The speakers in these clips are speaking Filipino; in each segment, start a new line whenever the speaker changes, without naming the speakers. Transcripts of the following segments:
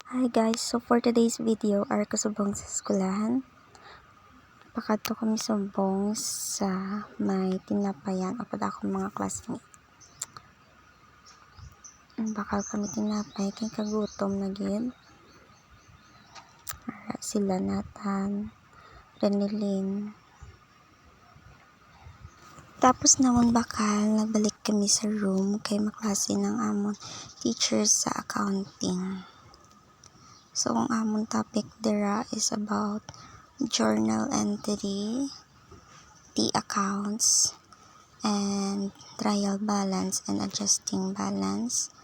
Hi guys, so for today's video, are kasubong sa eskwelahan. Pakadto kami subong sa may tinapayan apad ako mga classmate. Bakal kami tinapay kay kagutom na gid. Sila Nathan, Renilyn. Tapos namon bakal, nagbalik kami sa room kay maklase ng amon teachers sa accounting. So, ang amon topic dira is about journal entry, the accounts, and trial balance and adjusting balance,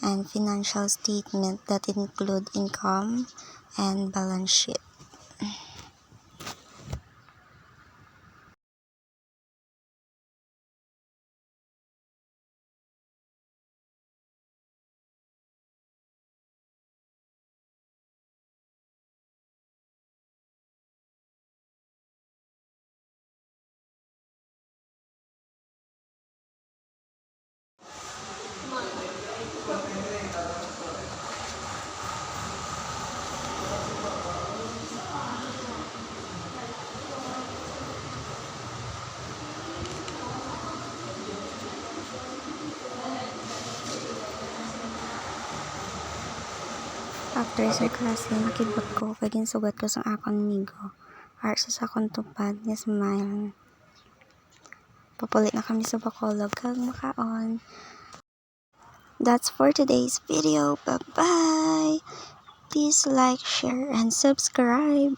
and financial statement that include income and balance sheet. After sa klase, nakibot ko, kay ginsugat ko sa akong amigo. Arsa sa akong tupad, nga smile. Papulit na kami sa Bacolod, kag makaon. That's for today's video. Bye-bye! Please like, share, and subscribe.